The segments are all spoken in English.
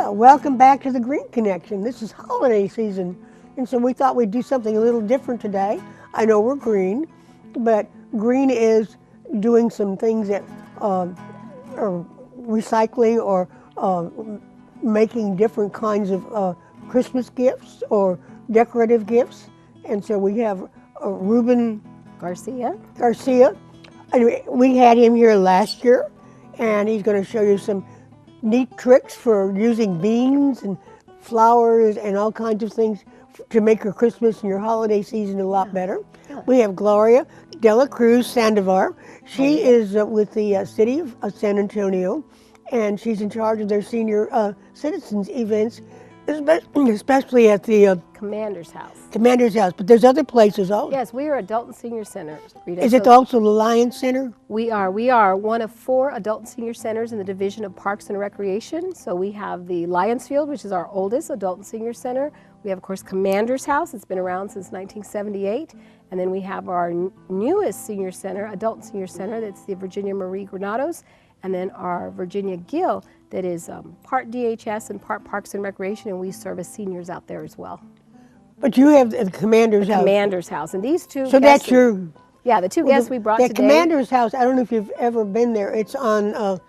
Yeah, welcome back to the Green Connection. This is holiday season, and so we thought we'd do something a little different today. I know we're green, but green is doing some things that are recycling or making different kinds of Christmas gifts or decorative gifts. And so we have Ruben Garcia. Anyway, we had him here last year, and he's going to show you some neat tricks for using beans and flowers and all kinds of things to make your Christmas and your holiday season a lot better. We have Gloria de la Cruz Sandovar. She is with the city of San Antonio, and she's in charge of their senior citizens events, especially at the Commander's House. Commander's House, but there's other places also. Yes, we are adult and senior centers, Rita. Is it also the Lions Center? We are one of 4 adult and senior centers in the Division of Parks and Recreation. So we have the Lions Field, which is our oldest adult and senior center. We have, of course, Commander's House. It's been around since 1978. And then we have our newest senior center, adult and senior center, that's the Virginia Marie Granados. And then our Virginia Gill, that is part DHS and part Parks and Recreation, and we service seniors out there as well. But you have the Commander's House. Commander's House, and these two. So that's your. Yeah, the two guests we brought today. The Commander's House. I don't know if you've ever been there. It's on.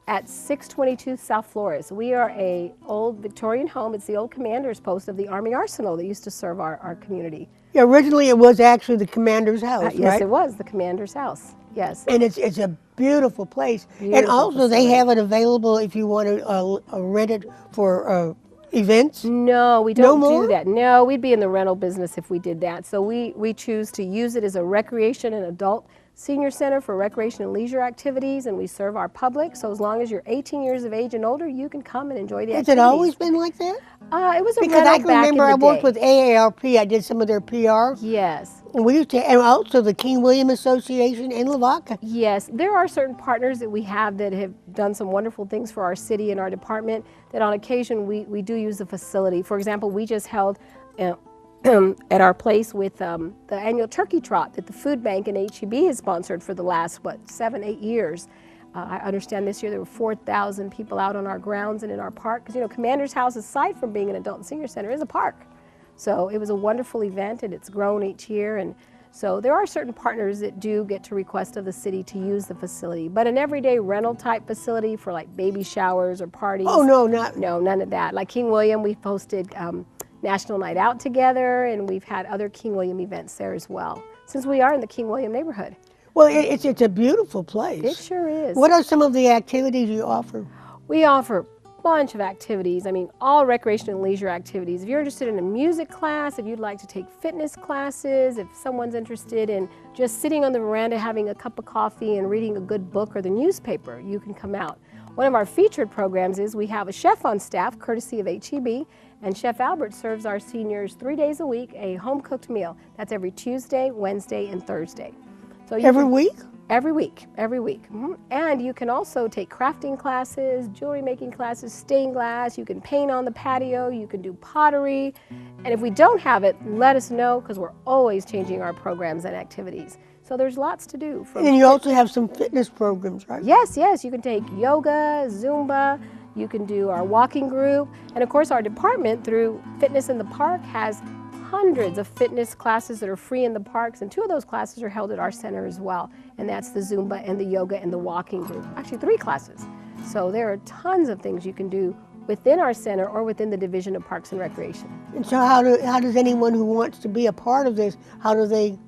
At 622 South Flores. We are a old Victorian home. It's the old commander's post of the Army Arsenal that used to serve our community. Yeah, originally it was actually the Commander's House, right? Yes, it was the Commander's House. Yes. And it's a beautiful place. And also they have it available if you want to rent it for events? No, we don't do that. No, we'd be in the rental business if we did that. So we choose to use it as a recreation and adult senior center for recreation and leisure activities, and we serve our public. So as long as you're 18 years of age and older, you can come and enjoy the activities. Has it always been like that? It was a because I can remember I worked with AARP. I did some of their PR. Yes. And we used to, and also the King William Association in Lavaca. Yes, there are certain partners that we have that have done some wonderful things for our city and our department that on occasion we do use the facility. For example, we just held at our place with the annual turkey trot that the food bank and HEB has sponsored for the last, 7-8 years. I understand this year there were 4,000 people out on our grounds and in our park. Because, Commander's House, aside from being an adult and senior center, is a park. So it was a wonderful event, and it's grown each year. And so there are certain partners that do get to request of the city to use the facility. But an everyday rental type facility for like baby showers or parties. Oh, no, No, none of that. Like King William, we've hosted National Night Out together, and we've had other King William events there as well, since we are in the King William neighborhood. Well, it's a beautiful place. It sure is. What are some of the activities you offer? We offer a bunch of activities. I mean, all recreation and leisure activities. If you're interested in a music class, if you'd like to take fitness classes, if someone's interested in just sitting on the veranda having a cup of coffee and reading a good book or the newspaper, you can come out. One of our featured programs is we have a chef on staff, courtesy of HEB, and Chef Albert serves our seniors 3 days a week a home-cooked meal. That's every Tuesday, Wednesday, and Thursday. So every week? Every week. Mm-hmm. And you can also take crafting classes, jewelry making classes, stained glass. You can paint on the patio. You can do pottery. And if we don't have it, let us know, because we're always changing our programs and activities. So there's lots to do. And you also have some fitness programs, right? Yes. You can take yoga, Zumba. You can do our walking group. And of course, our department, through Fitness in the Park, has hundreds of fitness classes that are free in the parks, and 2 of those classes are held at our center as well, and that's the Zumba and the yoga and the walking group. Actually, 3 classes. So there are tons of things you can do within our center or within the Division of Parks and Recreation. And so how does anyone who wants to be a part of this, how do they?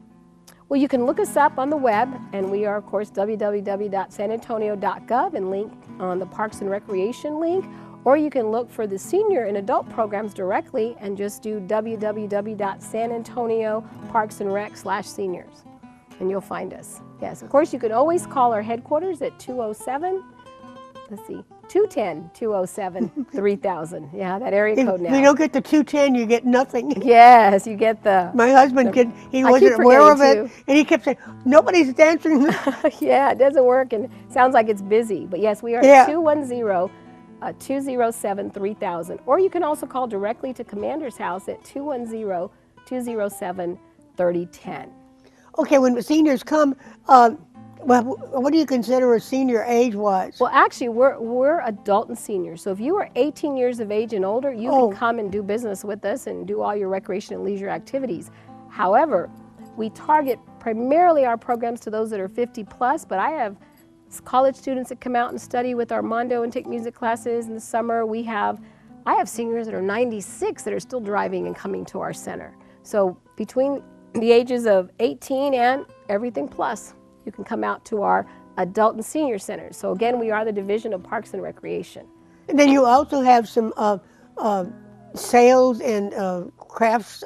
Well, you can look us up on the web, and we are, of course, www.sanantonio.gov and link on the Parks and Recreation link. Or you can look for the senior and adult programs directly and just do www.sanantonioparksandrec/seniors, and you'll find us. Yes, of course, you can always call our headquarters at 210-207-3000. Yeah, that area code now. If you don't get the 210, you get nothing. Yes, you get the... My husband, he wasn't aware of it, and he kept saying, nobody's answering. Yeah, it doesn't work, and sounds like it's busy. But yes, we are at 210-207-3000. Or you can also call directly to Commander's House at 210-207-3010. Okay, when the seniors come, Well, what do you consider a senior age-wise? Well, actually, we're adult and senior. So if you are 18 years of age and older, you can Oh, come and do business with us and do all your recreation and leisure activities. However, we target primarily our programs to those that are 50 plus, but I have college students that come out and study with Armando and take music classes in the summer. I have seniors that are 96 that are still driving and coming to our center. So between the ages of 18 and everything plus, you can come out to our adult and senior centers. So again, we are the Division of Parks and Recreation. and then you also have some sales and crafts.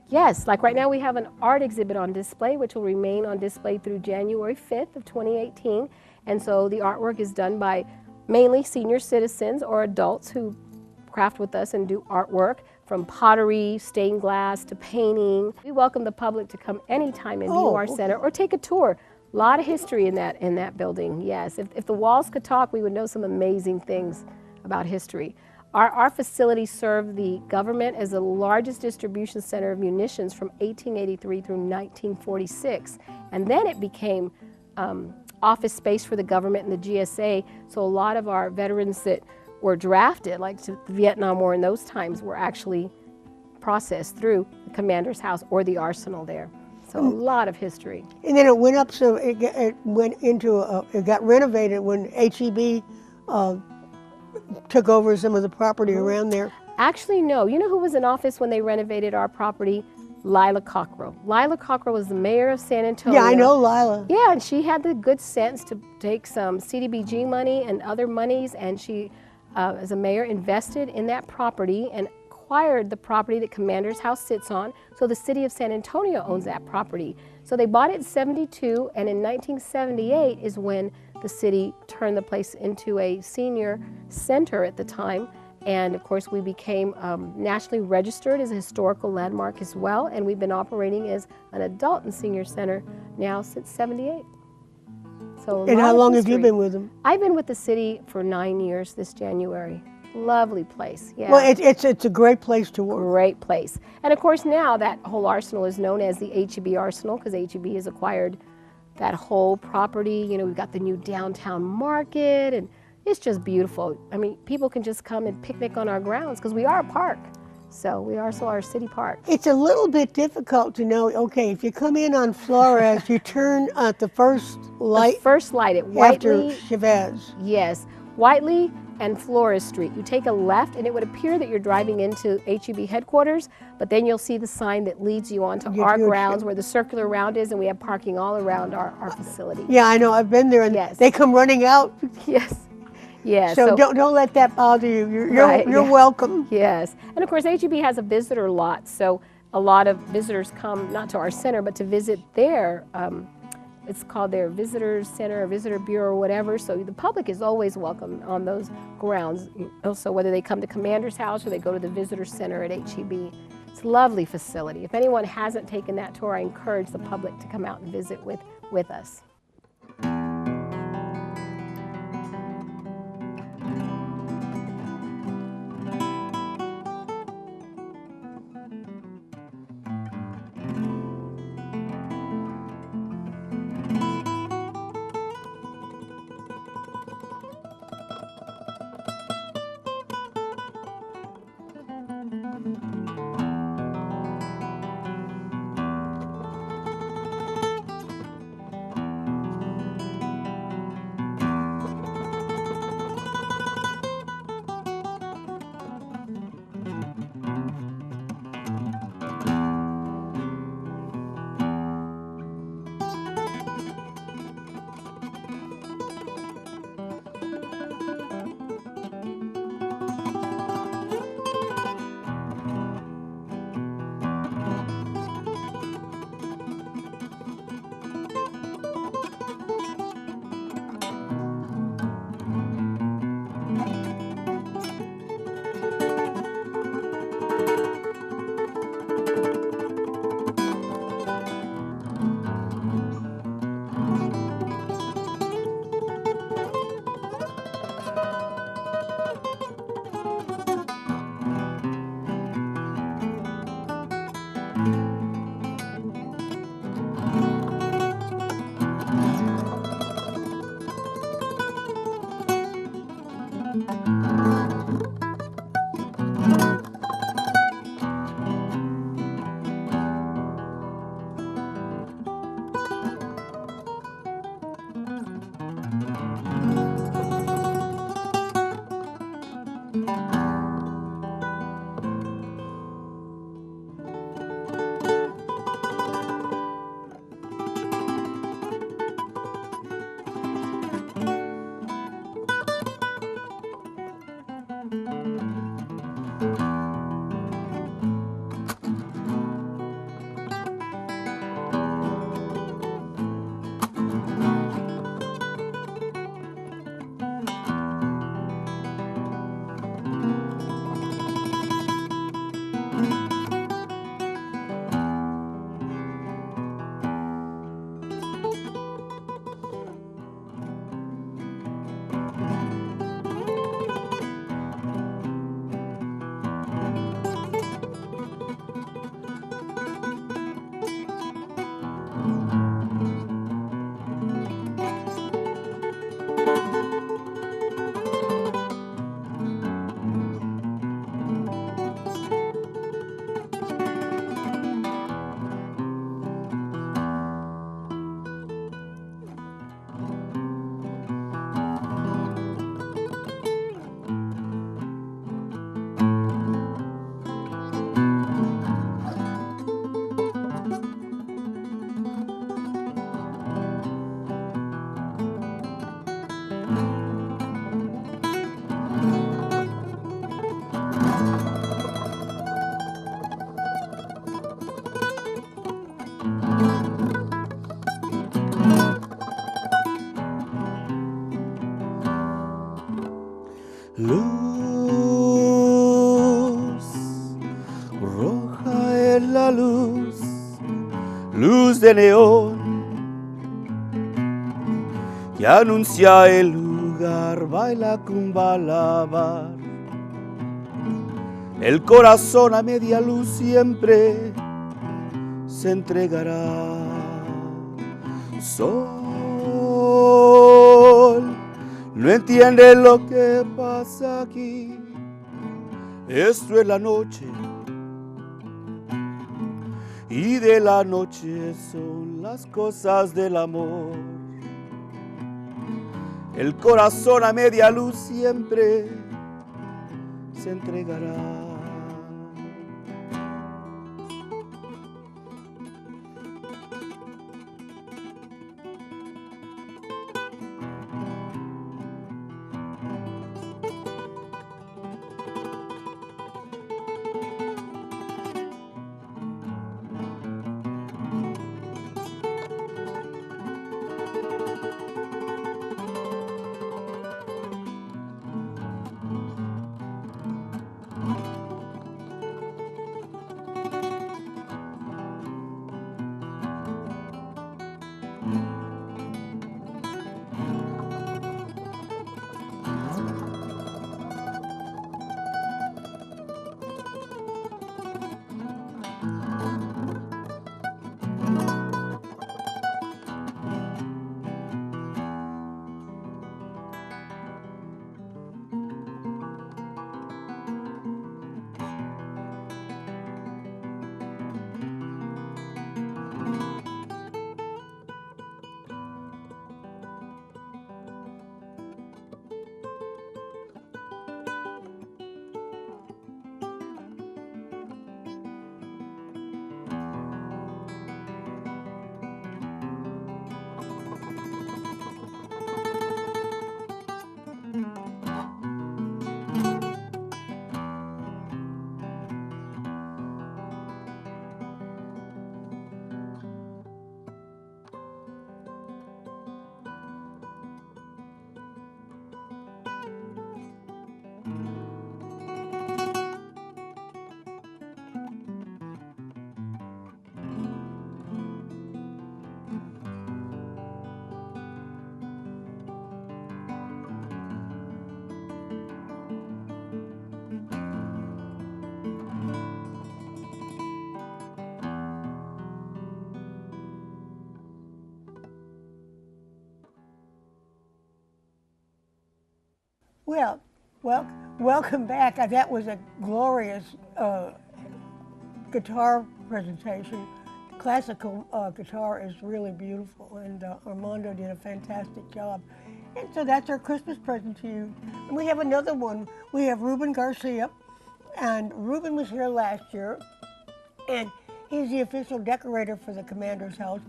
Yes, like right now we have an art exhibit on display, which will remain on display through January 5th of 2018. And so the artwork is done by mainly senior citizens or adults who craft with us and do artwork, from pottery, stained glass, to painting. We welcome the public to come anytime and view our center or take a tour. A lot of history in that building, yes. If the walls could talk, we would know some amazing things about history. Our facilities serve the government as the largest distribution center of munitions from 1883 through 1946. And then it became office space for the government and the GSA. So a lot of our veterans that were drafted, like to the Vietnam War in those times, were actually processed through the commander's house or the arsenal there. So a lot of history. And then it went up, so it got renovated when HEB took over some of the property around there. Actually, no. You know who was in office when they renovated our property? Lila Cockrell. Lila Cockrell was the mayor of San Antonio. Yeah, I know Lila. Yeah, and she had the good sense to take some CDBG money and other monies, and she, as a mayor, invested in that property and acquired the property that Commander's House sits on. So the city of San Antonio owns that property. So they bought it in '72, and in 1978 is when the city turned the place into a senior center at the time. And of course, we became nationally registered as a historical landmark as well. And we've been operating as an adult and senior center now since '78. So And how long have you been with them? I've been with the city for 9 years this January. Lovely place, yeah. Well, it's a great place to work. Great place. And of course now that whole arsenal is known as the HEB Arsenal because HEB has acquired that whole property. You know, we've got the new downtown market, and it's just beautiful. I mean, people can just come and picnic on our grounds because we are a park. So we are also our city park. It's a little bit difficult to know, okay, if you come in on Flores, you turn at the first light. The first light at After Whiteley. Chavez. Yes, Whiteley and Flores Street. You take a left and it would appear that you're driving into HEB headquarters, but then you'll see the sign that leads you onto our grounds where the circular round is, and we have parking all around our facility. Yeah, I know, I've been there, and Yes. they come running out. Yes. Yeah, So don't let that bother you. Right, You're yeah. welcome. Yes, and of course HEB has a visitor lot, so a lot of visitors come not to our center but to visit their, it's called their visitor center or visitor bureau or whatever, so the public is always welcome on those grounds. Also, whether they come to Commander's House or they go to the visitor center at HEB. It's a lovely facility. If anyone hasn't taken that tour, I encourage the public to come out and visit with us. luz de neón que anuncia el lugar, baila cumbalabar. El corazón a media luz siempre se entregará. Sol, no entiende lo que pasa aquí. Esto es la noche y de la noche son las cosas del amor. El corazón a media luz siempre se entregará. Welcome back. That was a glorious guitar presentation. Classical guitar is really beautiful, and Armando did a fantastic job. And so that's our Christmas present to you. And we have another one. We have Ruben Garcia, and Ruben was here last year, and he's the official decorator for the Commander's House,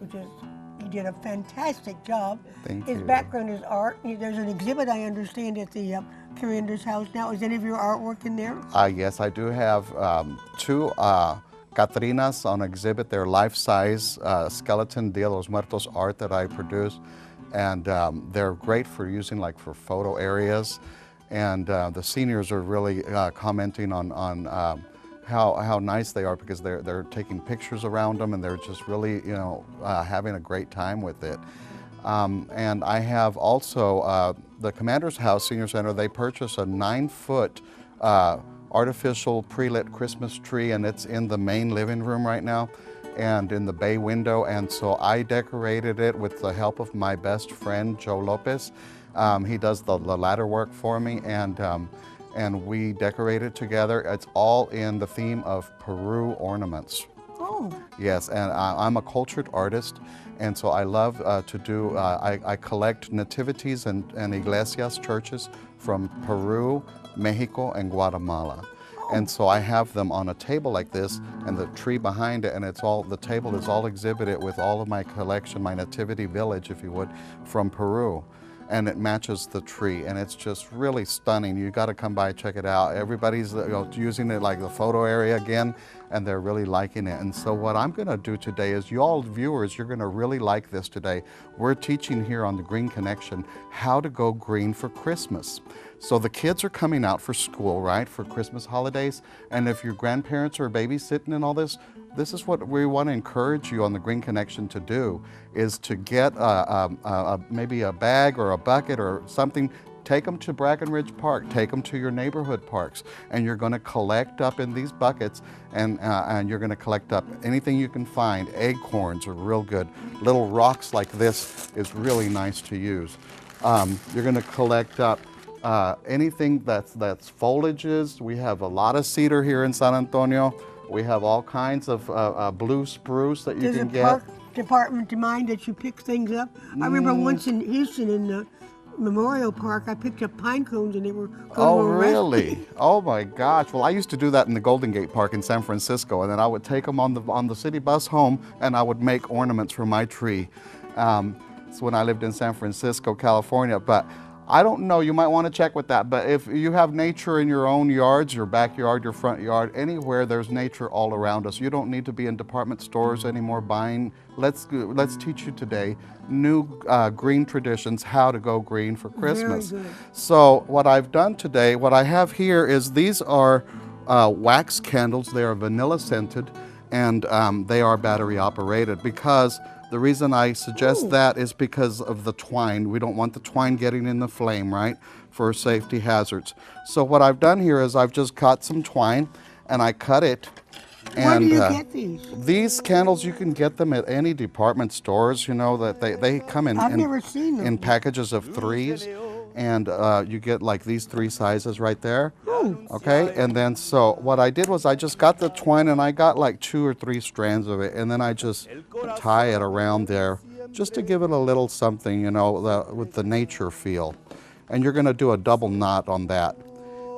he did a fantastic job. Thank His you. background is art. There's an exhibit, I understand, at the Commander's House now. Is any of your artwork in there? Yes, I do have two Catrinas on exhibit. They're life-size skeleton Dia de los Muertos art that I produce, and they're great for using like for photo areas. And the seniors are really commenting on how nice they are, because they're taking pictures around them, and they're just really having a great time with it. And I have also the Commander's House Senior Center. They purchased a 9-foot artificial pre-lit Christmas tree, and it's in the main living room right now and in the bay window. And so I decorated it with the help of my best friend Joe Lopez. He does the ladder work for me, and we decorated together. It's all in the theme of Peru ornaments. Oh. Yes, and I'm a cultured artist, and so I love to do, I collect nativities and iglesias, churches from Peru, Mexico, and Guatemala. And so I have them on a table like this, and the tree behind it, and the table is all exhibited with all of my collection, my nativity village, if you would, from Peru. And it matches the tree, and it's just really stunning. You got to come by, check it out. Everybody's using it like the photo area again, and they're really liking it. And so what I'm going to do today is, you all viewers, you're going to really like this today. We're teaching here on the Green Connection how to go green for Christmas. So the kids are coming out for school, right, for Christmas holidays, and if your grandparents are babysitting and all this, This is what we want to encourage you on the Green Connection to do, is to get maybe a bag or a bucket or something. Take them to Brackenridge Park, take them to your neighborhood parks, and you're going to collect up in these buckets, and you're going to collect up anything you can find. Acorns are real good. Little rocks like this is really nice to use. You're going to collect up anything that's foliages. We have a lot of cedar here in San Antonio. We have all kinds of blue spruce that you can get. Does the park department mind that you pick things up? I remember once in Houston in the Memorial Park, I picked up pine cones and they were going Oh, to arrest really? me. Oh my gosh. Well, I used to do that in the Golden Gate Park in San Francisco, and then I would take them on the city bus home, and I would make ornaments for my tree. It's when I lived in San Francisco, California. But I don't know, you might want to check with that. But if you have nature in your own yards, your backyard, your front yard, anywhere, there's nature all around us. You don't need to be in department stores anymore buying. Let's teach you today new green traditions, how to go green for Christmas. Very good. So what I've done today, what I have here is these are wax candles. They are vanilla scented, and they are battery operated, because the reason I suggest that is because of the twine. We don't want the twine getting in the flame, right, for safety hazards. So what I've done here is I've just cut some twine and I cut it. Where do And you get these? these candles, you can get them at any department stores, you know, that they come I've never seen them. in packages of 3s. And you get like these 3 sizes right there. Okay, and then so what I did was I just got the twine and I got like 2 or 3 strands of it, and then I just tie it around there just to give it a little something, you know, with the nature feel. And you're going to do a double knot on that.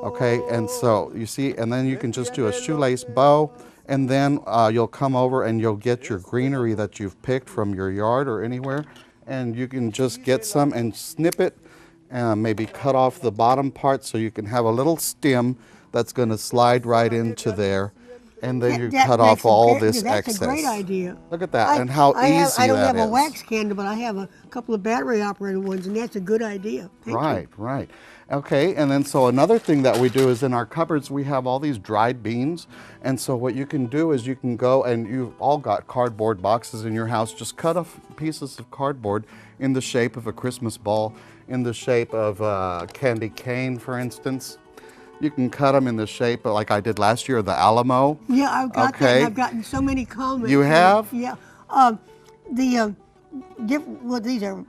Okay, and so you see, and then you can just do a shoelace bow, and then you'll come over and you'll get your greenery that you've picked from your yard or anywhere, and you can just get some and snip it. Maybe cut off the bottom part so you can have a little stem that's going to slide right into there, and then you cut off all this excess. That's a great idea. Look at that, and how easy I don't that have a is. wax candle, but I have a couple of battery operated ones, and that's a good idea. Thank you. Right. Okay, and then so another thing that we do is in our cupboards we have all these dried beans, and so what you can do is you can go, and you've all got cardboard boxes in your house, just cut off pieces of cardboard in the shape of a Christmas ball, in the shape of a candy cane, for instance. You can cut them in the shape of, like I did last year, the Alamo. Yeah, I've got that, and I've gotten so many comments. You have? Yeah. Well, these are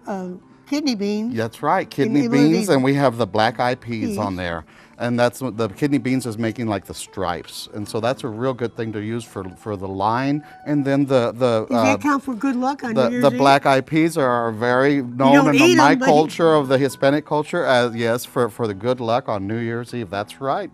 kidney beans. That's right, kidney beans, and we have the black-eyed peas on there. And that's what the kidney beans is making, like the stripes. And so that's a real good thing to use for the line. And then Does that count for good luck on New Year's the Eve? black-eyed peas are very known in my culture, of the Hispanic culture, as yes, for the good luck on New Year's Eve. That's right,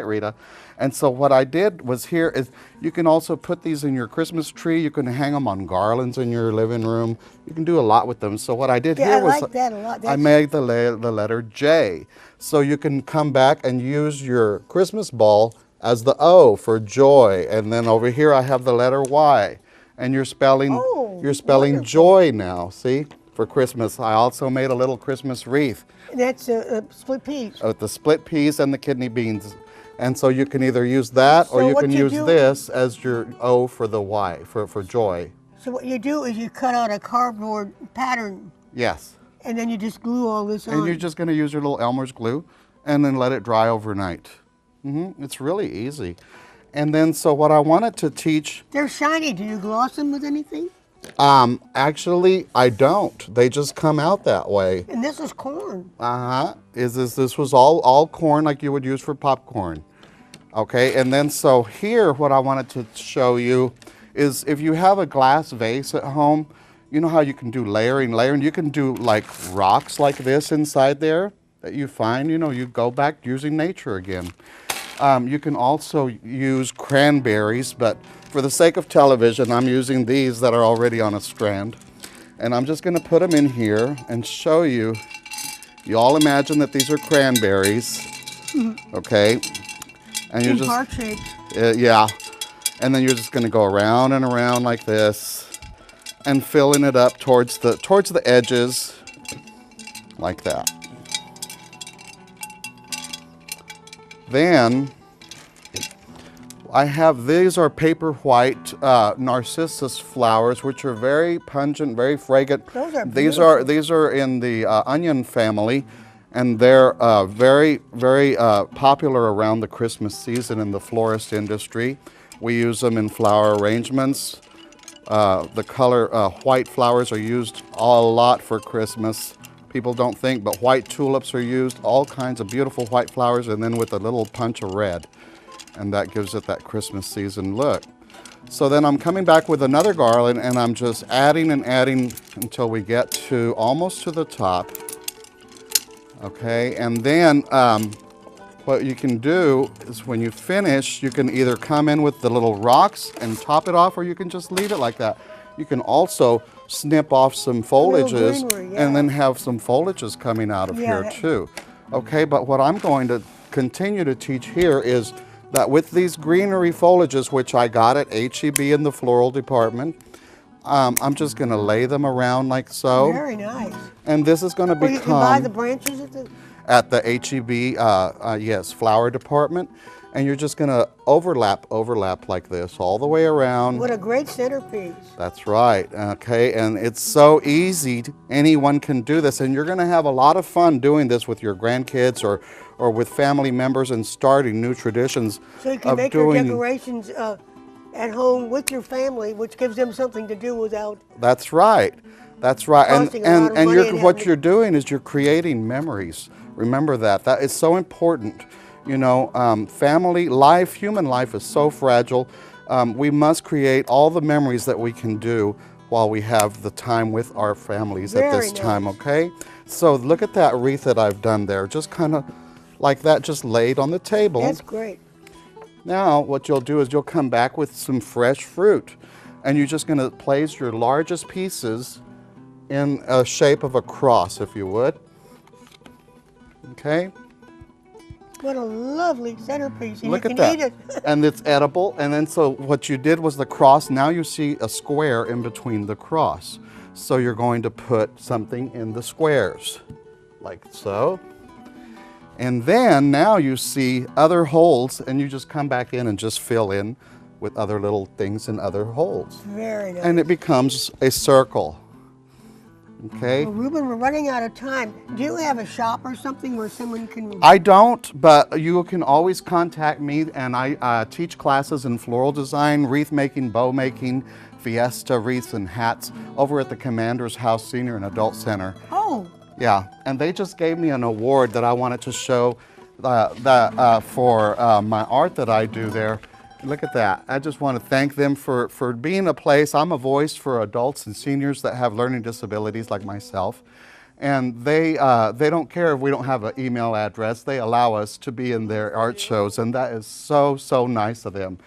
Rita. And so what I did was here is you can also put these in your Christmas tree. You can hang them on garlands in your living room. You can do a lot with them. So what I did here was I like that a lot. I made the letter J. So you can come back and use your Christmas ball as the O for joy. And then over here I have the letter Y. And you're spelling wonderful. joy now, see, for Christmas. I also made a little Christmas wreath. That's a split peas. With the split peas and the kidney beans. And so you can either use that or So you what can you use do- this as your O for the Y, for joy. So what you do is you cut out a cardboard pattern, Yes. and then you just glue all this on. And you're just going to use your little Elmer's glue and then let it dry overnight. It's really easy. And then so what I wanted to teach, They're shiny. Do you gloss them with anything? actually I don't. They just come out that way. And this is corn. This was all corn like you would use for popcorn. Okay, and then so here what I wanted to show you is if you have a glass vase at home, you know how you can do layering. You can do like rocks like this inside there that you find, you know, you go back using nature again. You can also use cranberries, but for the sake of television, I'm using these that are already on a strand. And I'm just gonna put them in here and show you. You all imagine that these are cranberries, okay? And you're In just, heart shapes. yeah. And then you're just gonna go around and around like this and filling it up towards the edges, like that. Then, I have, these are paper white narcissus flowers, which are very pungent, very fragrant. Those are These are in the onion family, and they're very popular around the Christmas season in the florist industry. We use them in flower arrangements. The color white flowers are used a lot for Christmas. People don't think, but white tulips are used, all kinds of beautiful white flowers, and then with a little punch of red. And that gives it that Christmas season look. So then I'm coming back with another garland, and I'm just adding and adding until we get to almost to the top. Okay, and then what you can do is when you finish, you can either come in with the little rocks and top it off, or you can just leave it like that. You can also snip off some foliages greenery, and then have some foliages coming out of here too. Okay, but what I'm going to continue to teach here is that with these greenery foliages, which I got at HEB in the floral department, I'm just going to lay them around like so. Very nice. And this is going to become... You can buy the branches at the HEB, yes, flower department. And you're just going to overlap like this all the way around. What a great centerpiece. That's right, okay, and it's so easy, anyone can do this, and you're going to have a lot of fun doing this with your grandkids or with family members and starting new traditions. So you can make your decorations at home with your family, which gives them something to do without... That's right, that's right, and what you're doing is you're creating memories. Remember that, that is so important. You know, family life, human life is so fragile. We must create all the memories that we can do while we have the time with our families at this time, okay? So look at that wreath that I've done there, just kind of like that, just laid on the table. That's great. Now what you'll do is you'll come back with some fresh fruit, and you're just going to place your largest pieces in a shape of a cross, if you would. Okay? What a lovely centerpiece. And Look you at can that. eat it. And it's edible. And then so what you did was the cross. Now you see a square in between the cross. So you're going to put something in the squares, like so. And then now you see other holes, and you just come back in and just fill in with other little things in other holes. Very nice. And it becomes a circle. Okay. Well, Ruben, we're running out of time. Do you have a shop or something where someone can... I don't, but you can always contact me, and I teach classes in floral design, wreath making, bow making, fiesta wreaths and hats over at the Commander's House Senior and Adult Center. Oh. Yeah, and they just gave me an award that I wanted to show for my art that I do there. Look at that. I just want to thank them for being a place. I'm a voice for adults and seniors that have learning disabilities like myself. And they don't care if we don't have an email address. They allow us to be in their art shows, and that is so, so nice of them.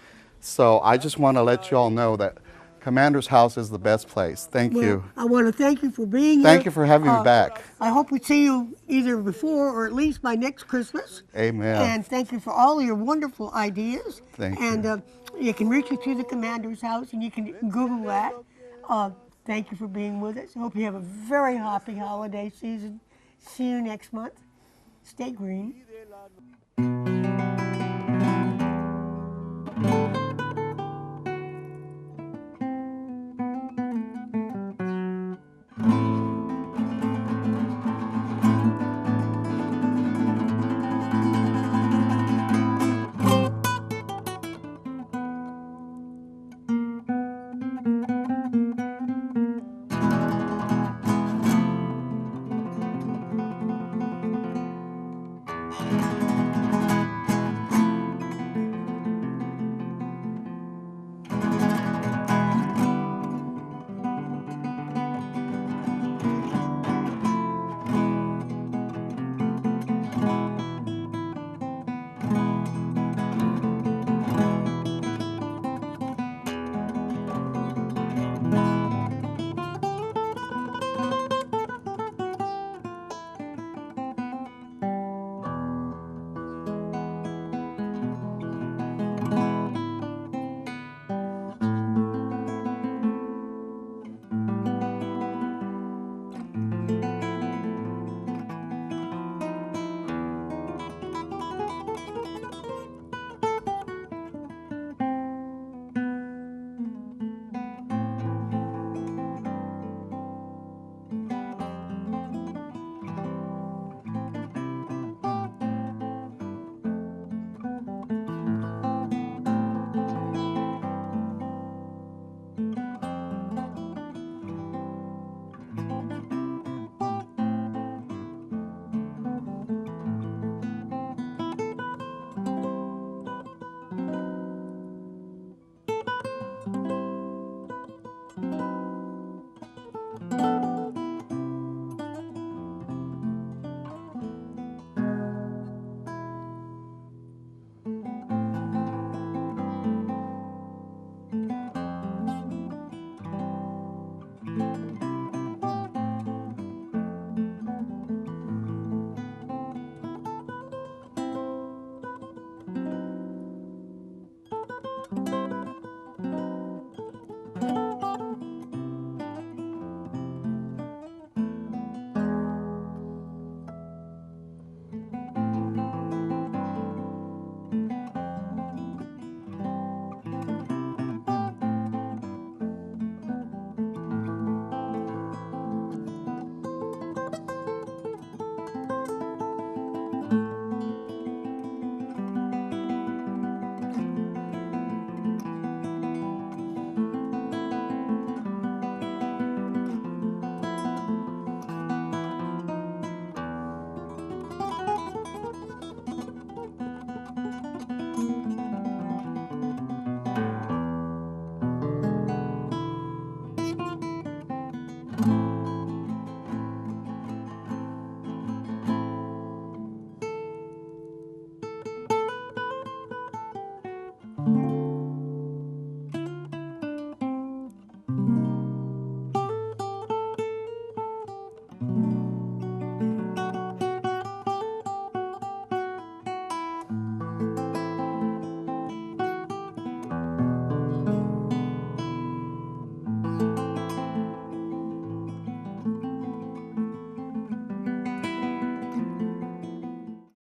So I just want to let you all know that Commander's House is the best place. Thank you. I want to thank you for being here. Thank you for having me back. I hope we see you either before or at least by next Christmas. Amen. And thank you for all your wonderful ideas. Thank you. And you can reach you through the Commander's House, and you can Google that. Thank you for being with us. I hope you have a very happy holiday season. See you next month. Stay green.